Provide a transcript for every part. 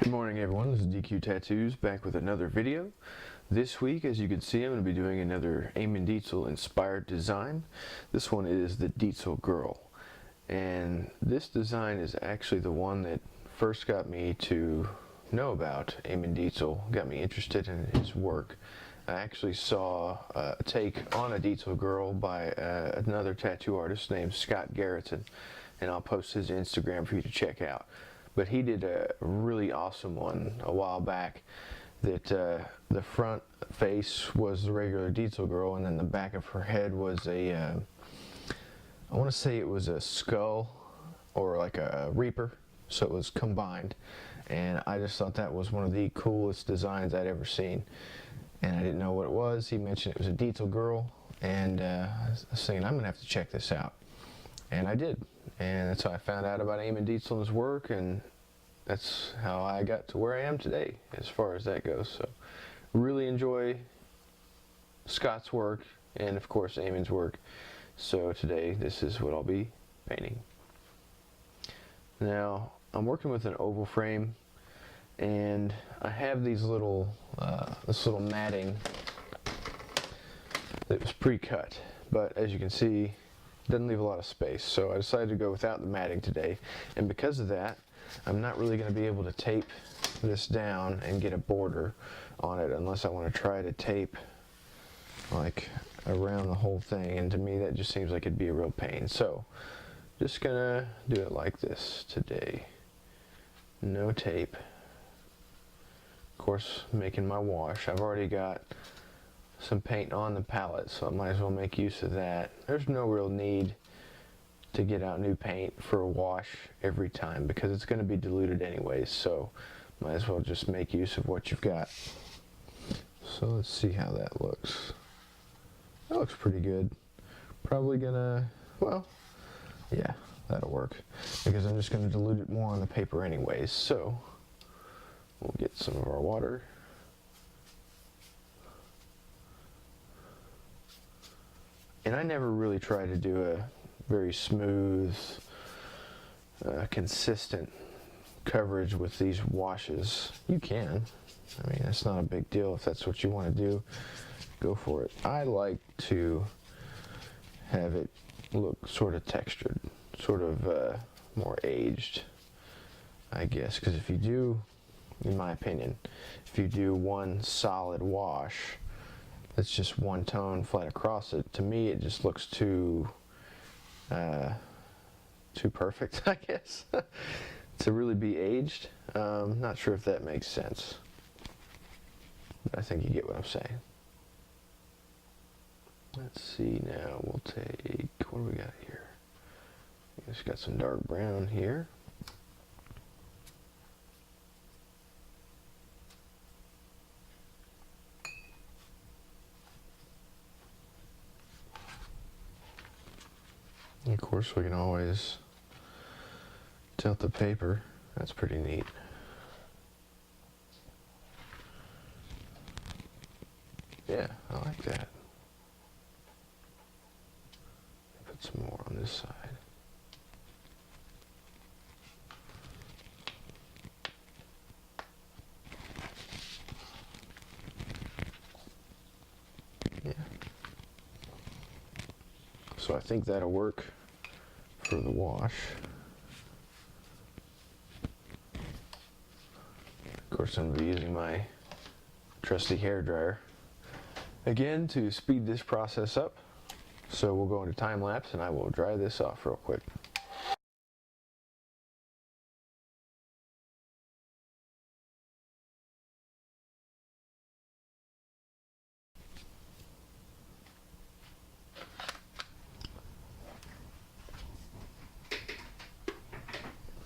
Good morning everyone, this is dqtattoos back with another video. This week, as you can see, I'm going to be doing another Amund Dietzel inspired design. This one is the Dietzel Girl. And this design is actually the one that first got me to know about Amund Dietzel, got me interested in his work. I actually saw a take on a Dietzel Girl by another tattoo artist named Scott Garrettson, and I'll post his Instagram for you to check out. But he did a really awesome one a while back that the front face was the regular Dietzel Girl, and then the back of her head was a, I want to say it was a skull or like a reaper, so it was combined. And I just thought that was one of the coolest designs I'd ever seen. And I didn't know what it was. He mentioned it was a Dietzel Girl, and I was thinking, I'm going to have to check this out. And I did, and that's how I found out about Amund Dietzel's work, and that's how I got to where I am today as far as that goes. So really enjoy Scott's work and of course Amund's work. So today this is what I'll be painting. Now I'm working with an oval frame, and I have these little this little matting that was pre-cut, but as you can see, doesn't leave a lot of space, so I decided to go without the matting today. And because of that, I'm not really going to be able to tape this down and get a border on it unless I want to try to tape like around the whole thing, and to me that just seems like it'd be a real pain. So just gonna do it like this today, no tape. Of course, making my wash. I've already got some paint on the palette, so I might as well make use of that. There's no real need to get out new paint for a wash every time because it's going to be diluted anyways, so might as well just make use of what you've got. So let's see how that looks. That looks pretty good. Probably gonna, well, yeah, that'll work because I'm just going to dilute it more on the paper anyways. So we'll get some of our water. And I never really try to do a very smooth, consistent coverage with these washes. You can. I mean, it's not a big deal. If that's what you want to do, go for it. I like to have it look sort of textured, sort of more aged, I guess. Because if you do, in my opinion, if you do one solid wash, it's just one tone flat across it, to me it just looks too perfect, I guess, to really be aged. Not sure if that makes sense, but I think you get what I'm saying. Let's see, now we'll take, what do we got here? We just got some dark brown here. Of course, we can always tilt the paper. That's pretty neat. Yeah, I like that. Put some more on this side. Yeah. So I think that'll work for the wash. Of course, I'm going to be using my trusty hair dryer again to speed this process up. So we'll go into time lapse and I will dry this off real quick.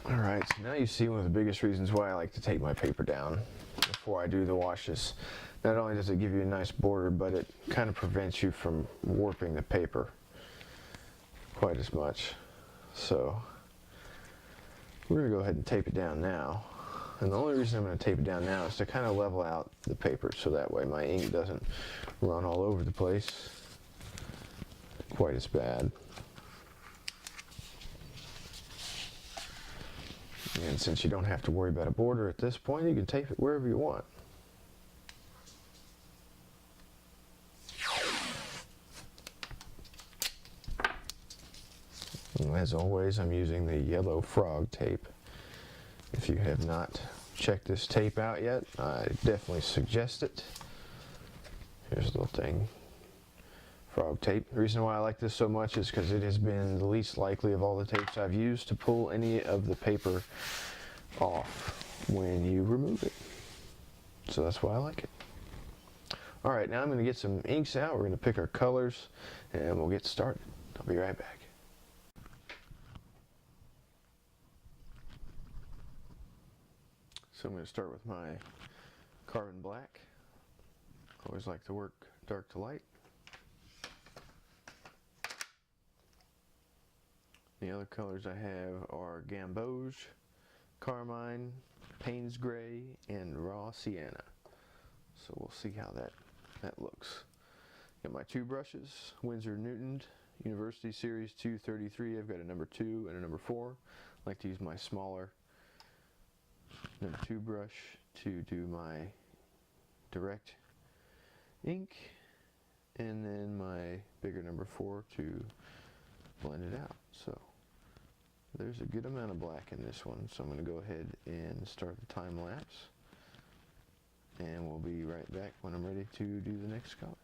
Alright, so now you see one of the biggest reasons why I like to take my paper down before I do the washes. Not only does it give you a nice border, but it kind of prevents you from warping the paper quite as much. So we're going to go ahead and tape it down now. And the only reason I'm going to tape it down now is to kind of level out the paper so that way my ink doesn't run all over the place quite as bad. And since you don't have to worry about a border at this point, you can tape it wherever you want. And as always, I'm using the yellow frog tape. If you have not checked this tape out yet, I definitely suggest it. Here's a little thing. Frog tape. The reason why I like this so much is because it has been the least likely of all the tapes I've used to pull any of the paper off when you remove it. So that's why I like it. Alright, now I'm going to get some inks out. We're going to pick our colors and we'll get started. I'll be right back. So I'm going to start with my carbon black. I always like to work dark to light. The other colors I have are Gamboge, Carmine, Payne's Gray, and Raw Sienna. So we'll see how that looks. Got my two brushes, Winsor Newton University Series 233. I've got a number 2 and a number 4. I like to use my smaller number 2 brush to do my direct ink, and then my bigger number 4 to blend it out. So there's a good amount of black in this one, so I'm going to go ahead and start the time lapse, and we'll be right back when I'm ready to do the next color.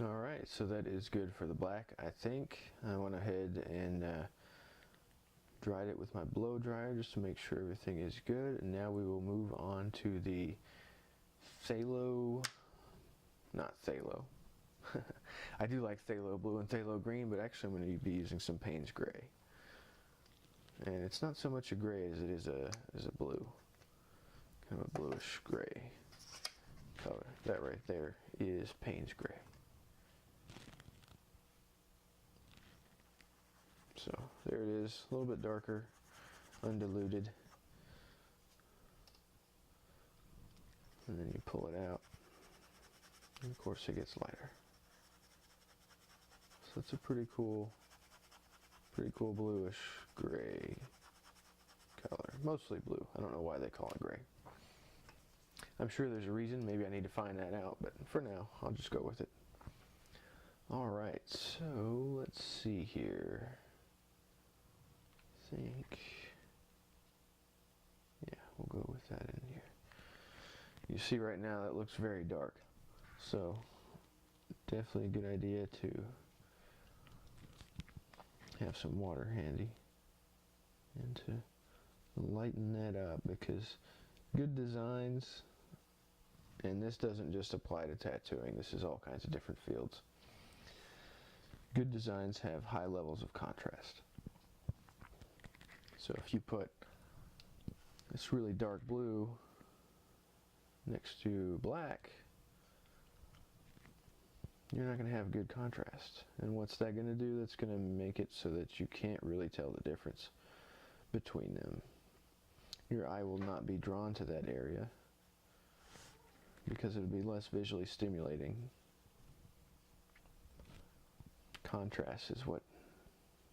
Alright, so that is good for the black, I think. I went ahead and dried it with my blow dryer just to make sure everything is good. And now we will move on to the phthalo, not phthalo. I do like phthalo blue and phthalo green, but actually I'm going to be using some Payne's Gray. And it's not so much a gray as it is a blue. Kind of a bluish gray color. That right there is Payne's Gray. So there it is, a little bit darker, undiluted. And then you pull it out, and of course it gets lighter. So it's a pretty cool bluish gray color. Mostly blue. I don't know why they call it gray. I'm sure there's a reason, maybe I need to find that out, but for now, I'll just go with it. Alright, so let's see here. Yeah, we'll go with that in here. You see right now that looks very dark, so definitely a good idea to have some water handy and to lighten that up, because good designs, and this doesn't just apply to tattooing, this is all kinds of different fields. Good designs have high levels of contrast. So if you put this really dark blue next to black, you're not going to have good contrast. And what's that going to do? That's going to make it so that you can't really tell the difference between them. Your eye will not be drawn to that area because it'll be less visually stimulating. Contrast is what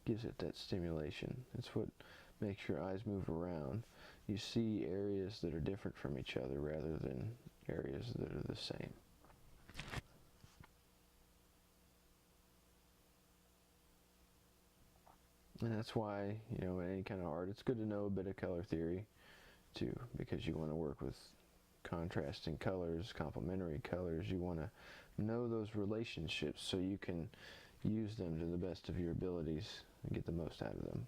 gives it that stimulation. It's what makes your eyes move around. You see areas that are different from each other rather than areas that are the same. And that's why, you know, in any kind of art, it's good to know a bit of color theory too, because you want to work with contrasting colors, complementary colors. You want to know those relationships so you can use them to the best of your abilities and get the most out of them.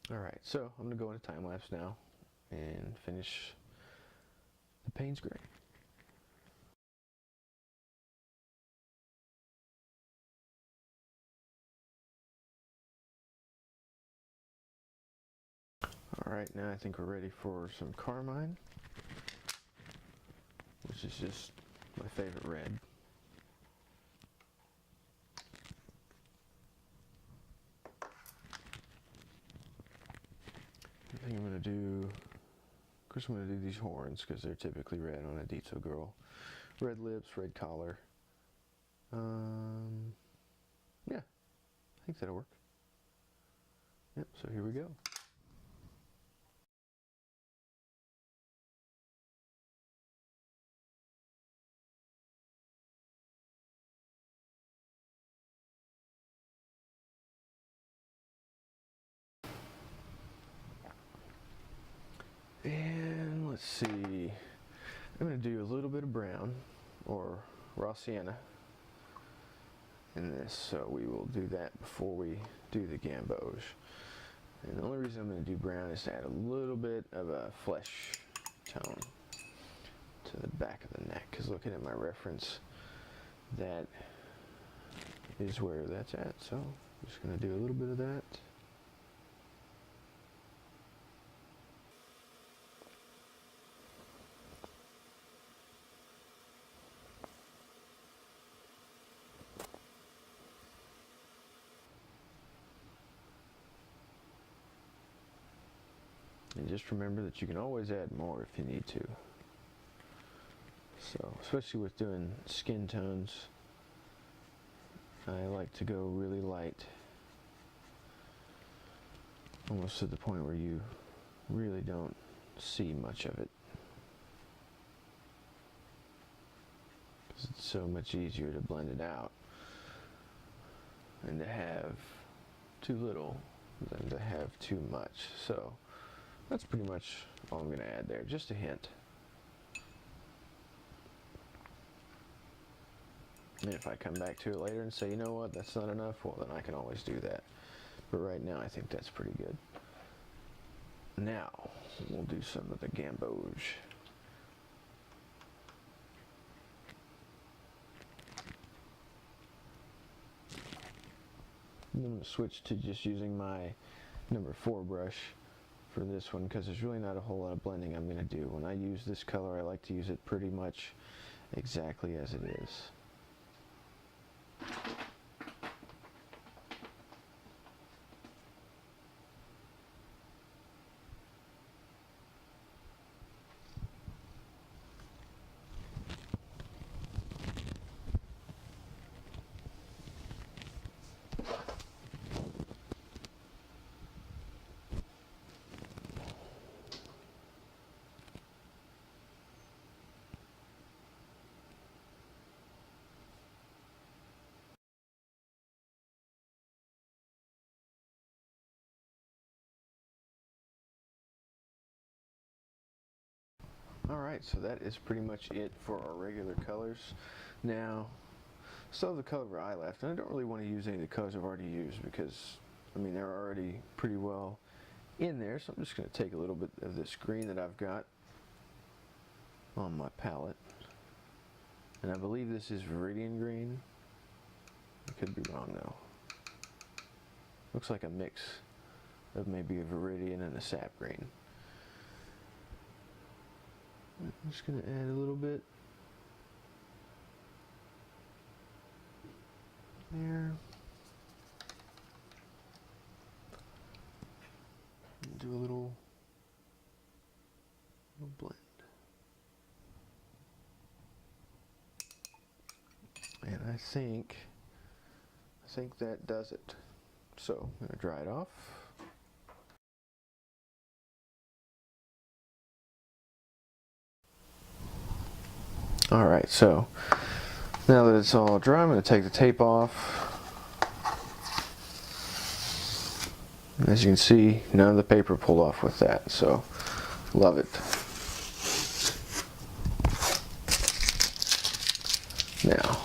Alright, so I'm going to go into time lapse now and finish the Payne's Gray. Alright, now I think we're ready for some Carmine, which is just my favorite red. I think I'm going to do, of course I'm going to do these horns because they're typically red on a Dietzel Girl. Red lips, red collar. Yeah, I think that'll work. Yep, so here we go. And let's see, I'm going to do a little bit of brown or raw sienna in this, so we will do that before we do the gamboge. And the only reason I'm going to do brown is to add a little bit of a flesh tone to the back of the neck, because looking at my reference, that is where that's at, so I'm just going to do a little bit of that. And just remember that you can always add more if you need to. So, especially with doing skin tones, I like to go really light. Almost to the point where you really don't see much of it. Because it's so much easier to blend it out and to have too little than to have too much. So, that's pretty much all I'm going to add there, just a hint. And if I come back to it later and say, you know what, that's not enough, well then I can always do that. But right now I think that's pretty good. Now, we'll do some of the gamboge. I'm going to switch to just using my number 4 brush for this one, because there's really not a whole lot of blending I'm going to do. When I use this color, I like to use it pretty much exactly as it is. Alright, so that is pretty much it for our regular colors. Now, still have the color of our eye left, and I don't really want to use any of the colors I've already used because, I mean, they're already pretty well in there, so I'm just going to take a little bit of this green that I've got on my palette. And I believe this is Viridian green. I could be wrong though. Looks like a mix of maybe a Viridian and a sap green. I'm just going to add a little bit there. Do a little blend. And I think that does it. So I'm going to dry it off. Alright, so now that it's all dry, I'm going to take the tape off. As you can see, none of the paper pulled off with that, so love it. Now,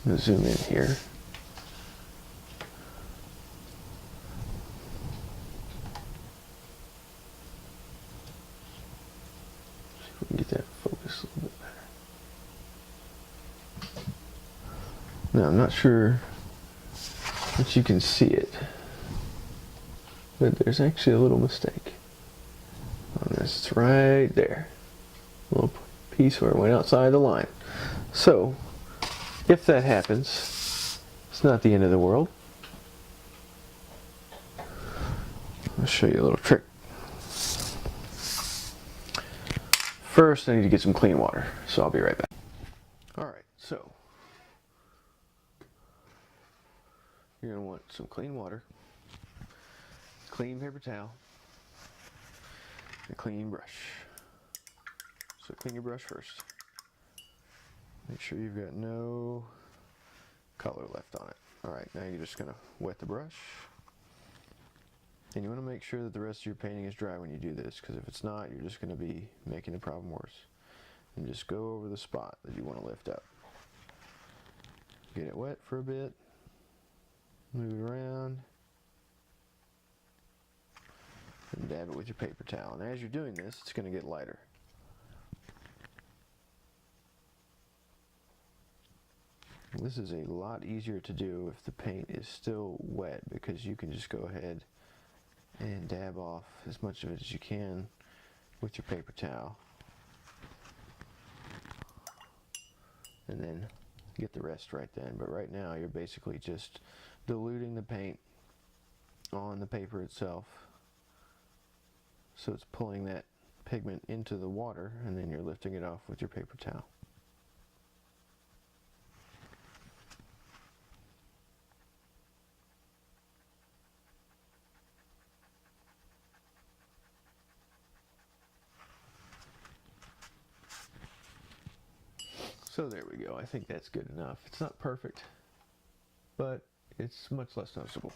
I'm going to zoom in here. Get that focus a little bit better. Now I'm not sure that you can see it, but there's actually a little mistake on this. It's right there. A little piece where it went outside the line. So if that happens, it's not the end of the world. I'll show you a little trick. First, I need to get some clean water, so I'll be right back. Alright, so you're going to want some clean water, clean paper towel, and a clean brush. So clean your brush first. Make sure you've got no color left on it. Alright, now you're just going to wet the brush. And you want to make sure that the rest of your painting is dry when you do this, because if it's not, you're just going to be making the problem worse. And just go over the spot that you want to lift up. Get it wet for a bit. Move it around. And dab it with your paper towel. And as you're doing this, it's going to get lighter. This is a lot easier to do if the paint is still wet, because you can just go ahead and dab off as much of it as you can with your paper towel, and then get the rest right then. But right now you're basically just diluting the paint on the paper itself, so it's pulling that pigment into the water, and then you're lifting it off with your paper towel. So there we go. I think that's good enough. It's not perfect, but it's much less noticeable.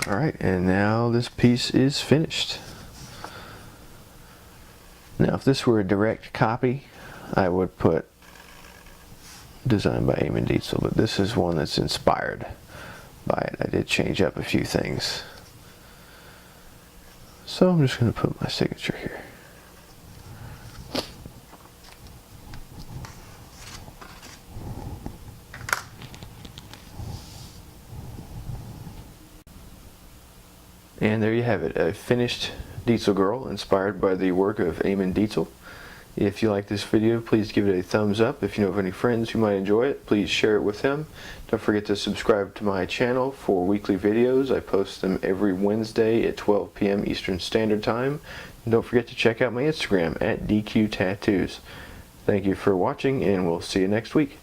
Alright, and now this piece is finished. Now if this were a direct copy, I would put designed by Amund Dietzel, but this is one that's inspired by it. I did change up a few things. So I'm just going to put my signature here. And there you have it, a finished Dietzel Girl inspired by the work of Amund Dietzel. If you like this video, please give it a thumbs up. If you know of any friends who might enjoy it, please share it with them. Don't forget to subscribe to my channel for weekly videos. I post them every Wednesday at 12 p.m. Eastern Standard Time. And don't forget to check out my Instagram at dqtattoos. Thank you for watching, and we'll see you next week.